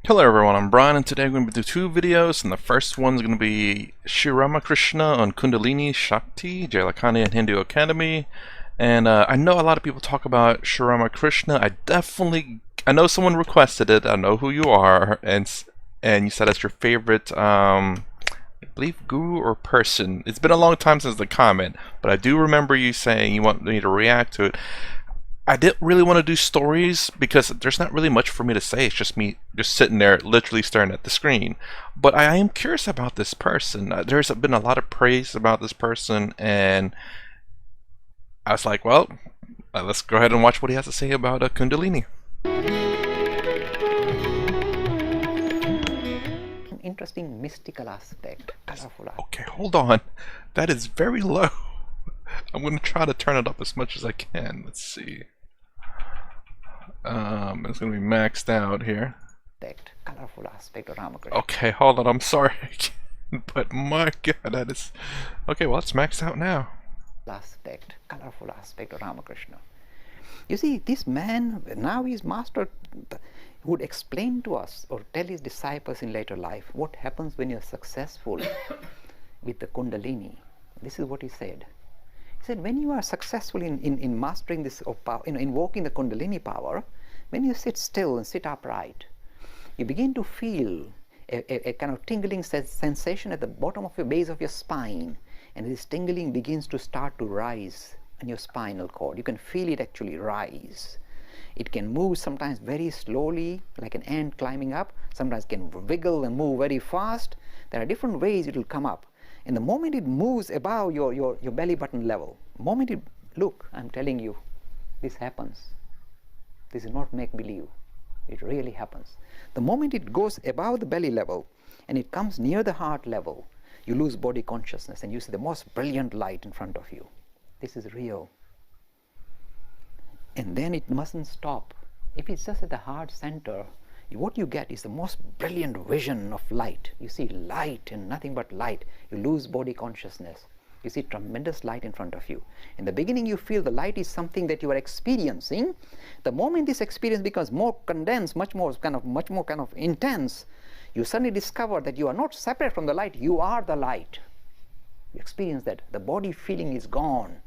Hello everyone, I'm Brian, and today I'm going to do two videos, and the first one's going to be Ramakrishna on Kundalini, Shakti, Lakhani and Hindu Academy. And I know a lot of people talk about Ramakrishna. I know someone requested it. I know who you are, and you said it's your favorite, I believe, guru or person. It's been a long time since the comment, but I do remember you saying you want me to react to it. I didn't really want to do stories because there's not really much for me to say. It's just me just sitting there literally staring at the screen. But I am curious about this person. There's been a lot of praise about this person, and I was like, well, let's go ahead and watch what he has to say about Kundalini. Interesting mystical aspect, colorful aspect. Okay, hold on. That is very low. I'm going to try to turn it up as much as I can. Let's see. It's going to be maxed out here. Colorful aspect of Ramakrishna. Okay, hold on. I'm sorry. But my God, that is... Okay, well, it's maxed out now. Colorful aspect of Ramakrishna. You see, this man, now he's master, would explain to us or tell his disciples in later life what happens when you're successful with the Kundalini. This is what he said. He said, when you are successful in mastering this, or invoking the Kundalini power, when you sit still and sit upright, you begin to feel a kind of tingling sensation at the bottom of your base of your spine, and this tingling begins to start to rise in your spinal cord. You can feel it actually rise. It can move sometimes very slowly, like an ant climbing up. Sometimes it can wiggle and move very fast. There are different ways it will come up. And the moment it moves above your belly button level, look, I'm telling you, this happens. This is not make-believe. It really happens. The moment it goes above the belly level and it comes near the heart level, you lose body consciousness and you see the most brilliant light in front of you. This is real. And then it mustn't stop. If it's just at the heart center, what you get is the most brilliant vision of light. You see light and nothing but light. You lose body consciousness. You see tremendous light in front of you. In the beginning, you feel the light is something that you are experiencing. The moment this experience becomes more condensed, much more kind of intense, you suddenly discover that you are not separate from the light. You are the light. You experience that. The body feeling is gone.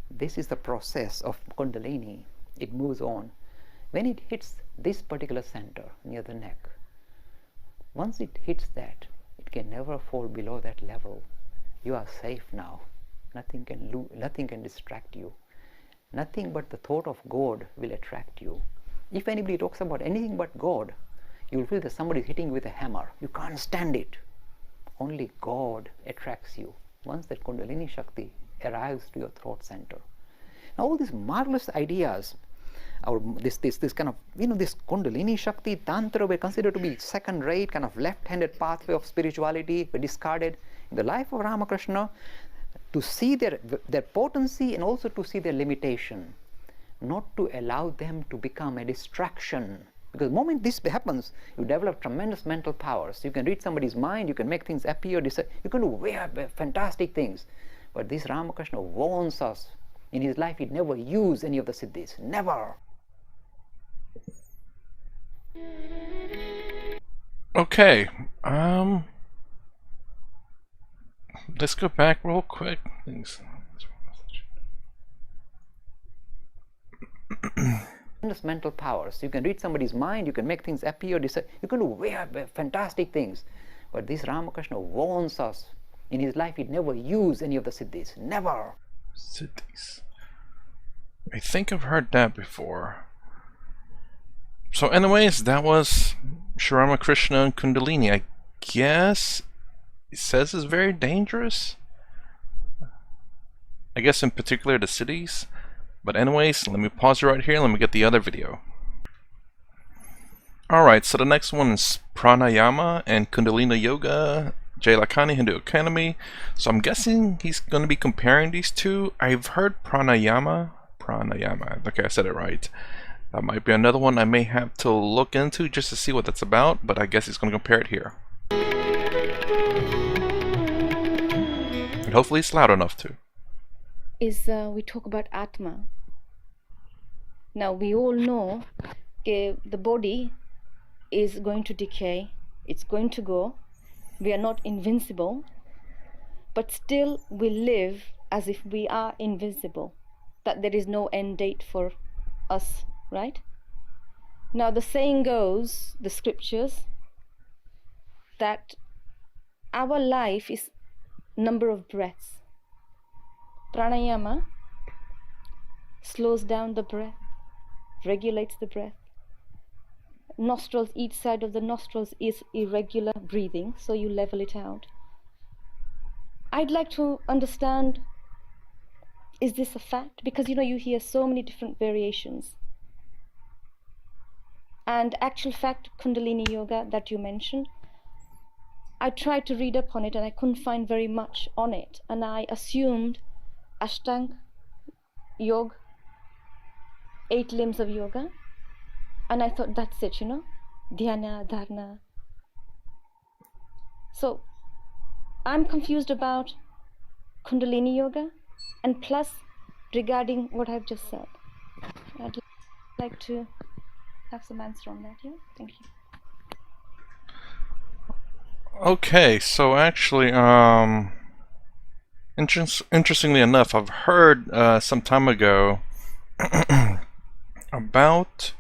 This is the process of Kundalini. It moves on. When it hits this particular center near the neck, once it hits that, it can never fall below that level. You are safe now. Nothing can distract you. Nothing but the thought of God will attract you. If anybody talks about anything but God, you will feel that somebody is hitting you with a hammer. You can't stand it. Only God attracts you. Once that Kundalini Shakti arrives to your throat center. Now all these marvelous ideas, this kind of, this Kundalini Shakti, Tantra were considered to be second-rate, kind of left-handed pathway of spirituality, were discarded. In the life of Ramakrishna, to see their potency and also to see their limitation, not to allow them to become a distraction. Because the moment this happens, you develop tremendous mental powers. You can read somebody's mind, you can make things appear, you can do fantastic things. But this Ramakrishna warns us. In his life, he'd never use any of the siddhis. Never. Okay, let's go back real quick. Mental powers. You can read somebody's mind, you can make things appear, you can do fantastic things. But this Ramakrishna warns us. In his life, he'd never use any of the siddhis. Never. Siddhis. I think I've heard that before. So anyways, that was Ramakrishna and Kundalini. I guess it says it's very dangerous. I guess in particular the siddhis. But anyways, let me pause right here and let me get the other video. Alright, so the next one is Pranayama and Kundalini Yoga, Lakhani, Hindu Academy. So I'm guessing he's going to be comparing these two. I've heard Pranayama. Okay, I said it right. That might be another one I may have to look into just to see what that's about, but I guess he's going to compare it here. And hopefully it's loud enough too. We talk about Atma. Now we all know the body is going to decay, it's going to go. We are not invincible, but still we live as if we are invincible, that there is no end date for us, right? Now the saying goes, the scriptures, that our life is number of breaths. Pranayama slows down the breath, regulates the breath. Nostrils, each side of the nostrils is irregular breathing, so you level it out. I'd like to understand, is this a fact? Because you hear so many different variations. And actual fact, Kundalini yoga that you mentioned, I tried to read up on it and I couldn't find very much on it. And I assumed Ashtanga yoga, 8 limbs of yoga. And I thought that's it, dhyana, dharana. So I'm confused about Kundalini yoga, and plus regarding what I've just said. I'd like to have some answer on that. Thank you. Okay, so actually, interestingly enough, I've heard some time ago about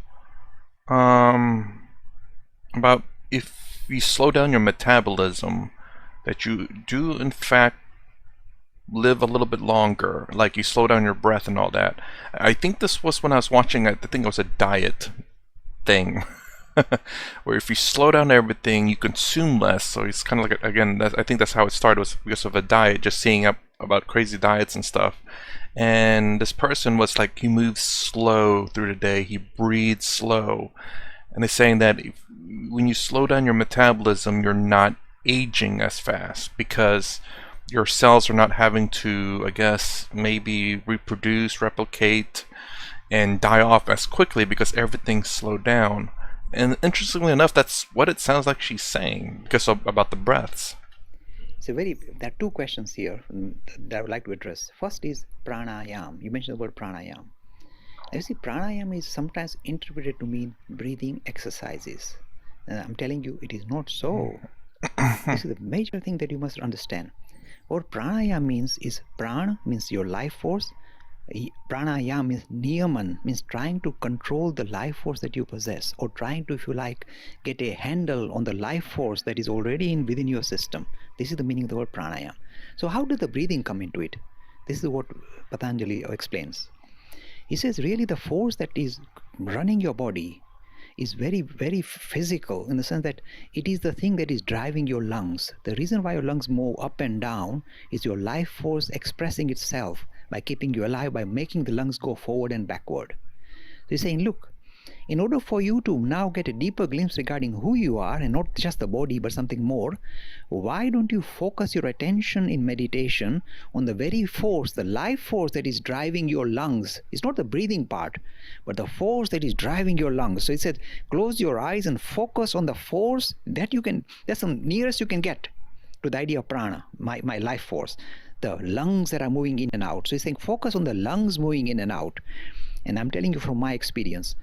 if you slow down your metabolism, that you do in fact live a little bit longer, like you slow down your breath and all that. I think this was when I was watching, I think it was a diet thing, where if you slow down everything, you consume less. So it's kind of like, again, I think that's how it started, was because of a diet, just seeing up about crazy diets and stuff. And this person was like, he moves slow through the day, he breathes slow. And they're saying that when you slow down your metabolism, you're not aging as fast, because your cells are not having to, I guess, maybe reproduce, replicate, and die off as quickly because everything's slowed down. And interestingly enough, that's what it sounds like she's saying, because about the breaths. There are 2 questions here that I would like to address. First is pranayam. You mentioned the word pranayam. You see, pranayam is sometimes interpreted to mean breathing exercises. And I'm telling you, it is not so. This is the major thing that you must understand. What pranayam means is, prana means your life force. Pranayam means niyaman, means trying to control the life force that you possess, or trying to, if you like, get a handle on the life force that is already within your system. This is the meaning of the word pranayam. So how did the breathing come into it? This is what Patanjali explains. He says really the force that is running your body is very, very physical, in the sense that it is the thing that is driving your lungs. The reason why your lungs move up and down is your life force expressing itself by keeping you alive, by making the lungs go forward and backward. So he's saying, look, in order for you to now get a deeper glimpse regarding who you are, and not just the body but something more, why don't you focus your attention in meditation on the very force, the life force that is driving your lungs? It's not the breathing part, but the force that is driving your lungs. So he said, close your eyes and focus on the force that you can, that's the nearest you can get to the idea of prana, my life force, the lungs that are moving in and out. So he's saying focus on the lungs moving in and out. And I'm telling you from my experience,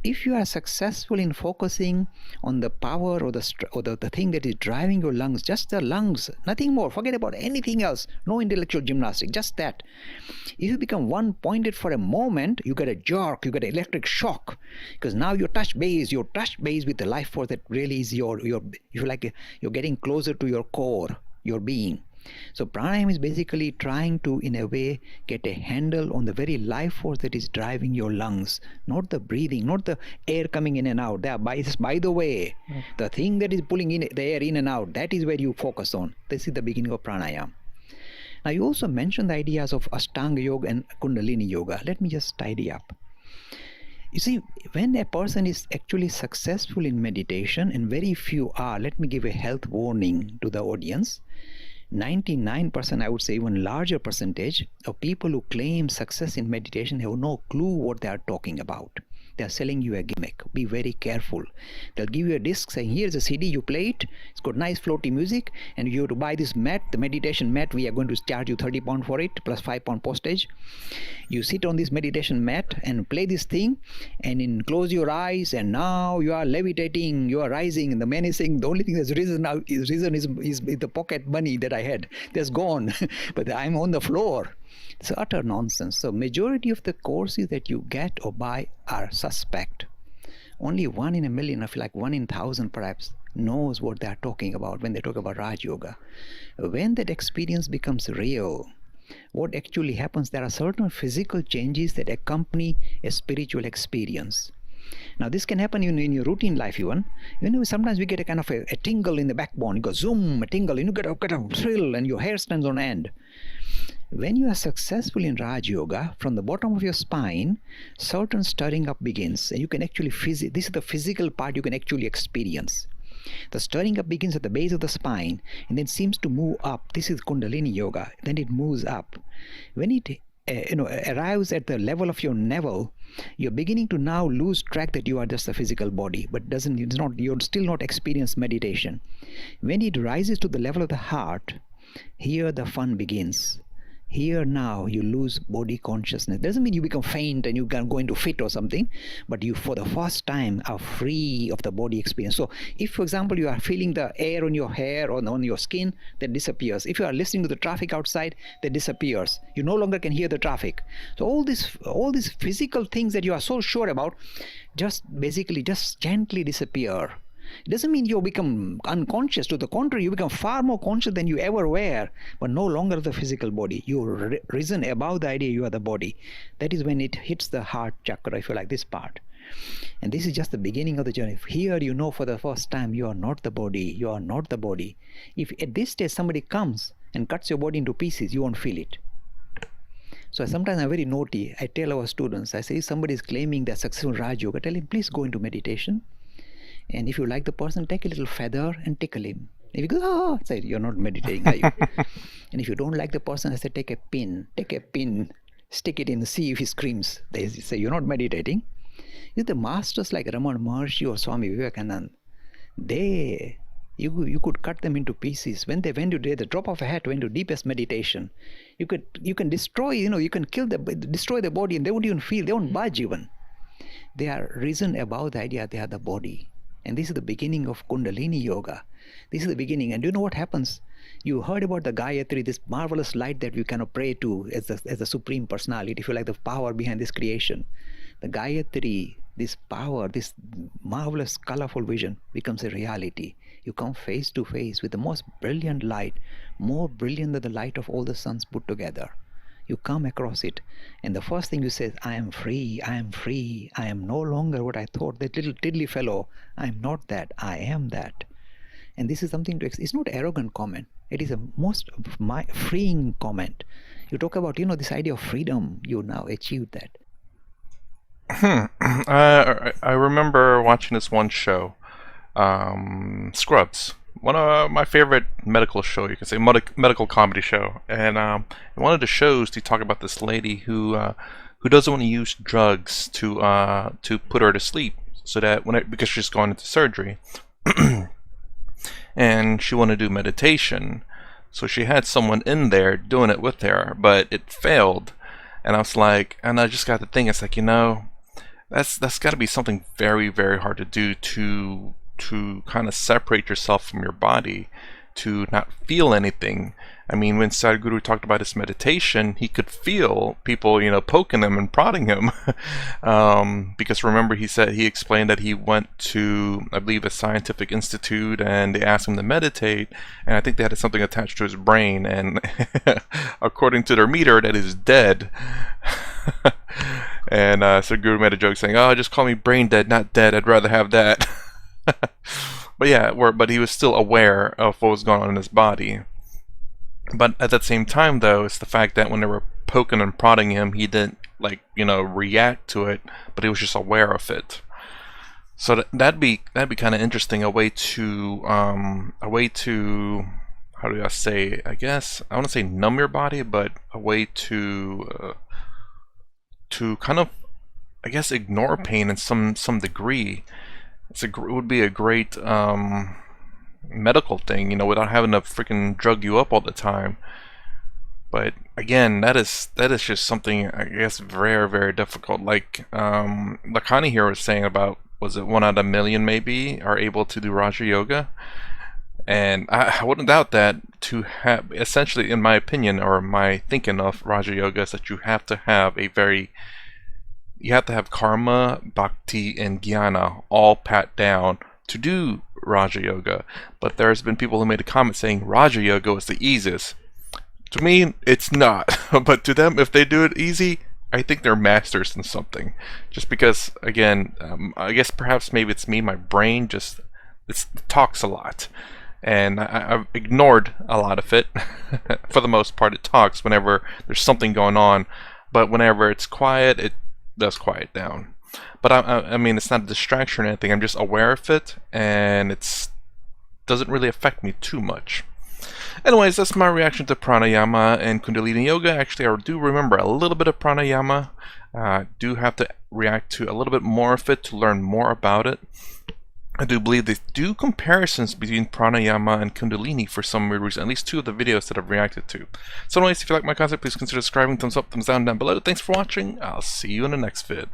if you are successful in focusing on the power or the thing that is driving your lungs, just the lungs, nothing more, forget about anything else, no intellectual gymnastics, just that. If you become one pointed for a moment, you get a jerk, you get an electric shock, because now you touch base with the life force that really is your if you like, you're getting closer to your core, your being. So pranayama is basically trying to, in a way, get a handle on the very life force that is driving your lungs, not the breathing, not the air coming in and out. By the way, the thing that is pulling in the air in and out, that is where you focus on. This is the beginning of pranayama. Now you also mentioned the ideas of Ashtanga yoga and Kundalini yoga. Let me just tidy up. You see, when a person is actually successful in meditation, and very few are, let me give a health warning to the audience. 99%, I would say even larger percentage of people who claim success in meditation have no clue what they are talking about. They're selling you a gimmick. Be very careful. They'll give you a disc saying, here's a CD, you play it, it's got nice floaty music, and you have to buy this mat, the meditation mat. We are going to charge you £30 for it, plus £5 postage. You sit on this meditation mat and play this thing, and then close your eyes, and now you are levitating, you are rising. And the man is saying, the only thing that's risen now is the pocket money that I had. That's gone, but I'm on the floor. It's utter nonsense. So majority of the courses that you get or buy are suspect. Only 1 in a million, or like 1 in 1,000 perhaps, knows what they are talking about when they talk about Raj Yoga. When that experience becomes real, what actually happens, there are certain physical changes that accompany a spiritual experience. Now this can happen in your routine life even. Sometimes we get a kind of a tingle in the backbone. You go zoom, a tingle, and you get a thrill, and your hair stands on end. When you are successful in Raj Yoga, from the bottom of your spine, certain stirring up begins. And you can actually, this is the physical part you can actually experience. The stirring up begins at the base of the spine and then seems to move up. This is Kundalini Yoga. Then it moves up. When it arrives at the level of your navel, you're beginning to now lose track that you are just a physical body, but you're still not experience meditation. When it rises to the level of the heart, here the fun begins. Here now you lose body consciousness. Doesn't mean you become faint and you can go into fit or something, but you for the first time are free of the body experience. So if, for example, you are feeling the air on your hair or on your skin, that disappears. If you are listening to the traffic outside, that disappears. You no longer can hear the traffic. So all these physical things that you are so sure about just gently disappear. It doesn't mean you become unconscious. To the contrary, you become far more conscious than you ever were, but no longer the physical body. You've risen above the idea you are the body. That is when it hits the heart chakra, if you like, this part. And this is just the beginning of the journey. Here you know for the first time you are not the body. You are not the body. If at this stage somebody comes and cuts your body into pieces, you won't feel it. So sometimes I'm very naughty. I tell our students, I say, if somebody is claiming they're successful in Raj Yoga, tell him, please go into meditation. And if you like the person, take a little feather and tickle him. If you go, I say, you're not meditating, are you? And if you don't like the person, I say, take a pin, stick it in, see if he screams. They say, you're not meditating. The masters like Ramana Maharshi or Swami Vivekananda, you could cut them into pieces. When they went to the drop of a hat, went to deepest meditation, you can destroy, you can destroy the body, and they won't even feel, they won't budge even. They are risen above the idea they are the body. And this is the beginning of Kundalini Yoga. This is the beginning. And do you know what happens? You heard about the Gayatri, this marvelous light that we cannot pray to as the Supreme Personality, if you like, the power behind this creation. The Gayatri, this power, this marvelous, colorful vision becomes a reality. You come face to face with the most brilliant light, more brilliant than the light of all the suns put together. You come across it, and the first thing you say is, I am free, I am free, I am no longer what I thought, that little tiddly fellow. I am not that, I am that. And this is something it's not arrogant comment. It is a most freeing comment. You talk about, this idea of freedom, you now achieved that. I remember watching this one show, Scrubs. One of my favorite medical show, you can say medical comedy show, and in one of the shows they talk about this lady who doesn't want to use drugs to put her to sleep, so that because she's going into surgery, and she wanted to do meditation, so she had someone in there doing it with her, but it failed, and I was like, and I just got to think, it's like, that's got to be something very, very hard to do to kind of separate yourself from your body, to not feel anything. I mean, when Sadhguru talked about his meditation, he could feel people, poking him and prodding him. Because remember, he explained that he went to, I believe, a scientific institute, and they asked him to meditate, and I think they had something attached to his brain, and according to their meter, that is dead. And Sadhguru made a joke saying, "Oh, just call me brain dead, not dead. I'd rather have that." But yeah, but he was still aware of what was going on in his body. But at that same time, though, it's the fact that when they were poking and prodding him, he didn't react to it, but he was just aware of it. So that'd be kind of interesting. A way to how do I say? I guess I want to say numb your body, but a way to kind of I guess, ignore pain in some degree. It would be a great medical thing, you know, without having to freaking drug you up all the time. But again, that is just something, I guess, very, very difficult. Like Lakhani here was saying about, was it 1 out of 1,000,000 maybe are able to do Raja Yoga? And I wouldn't doubt that. To have, essentially, in my opinion, or my thinking of Raja Yoga, is that you have to have karma, bhakti, and jnana all pat down to do Raja Yoga. But there's been people who made a comment saying Raja Yoga is the easiest. To me, it's not. But to them, if they do it easy, I think they're masters in something. Just because, again, I guess perhaps maybe it's me, my brain just it talks a lot. And I've ignored a lot of it. For the most part, it talks whenever there's something going on. But whenever it's quiet, it does quiet down. But I mean, it's not a distraction or anything. I'm just aware of it, and it doesn't really affect me too much. Anyways, that's my reaction to pranayama and Kundalini yoga. Actually, I do remember a little bit of pranayama. Do have to react to a little bit more of it to learn more about it. I do believe they do comparisons between pranayama and Kundalini for some weird reason, at least 2 of the videos that I've reacted to. So anyways, if you like my content, please consider subscribing, thumbs up, thumbs down below. Thanks for watching. I'll see you in the next vid.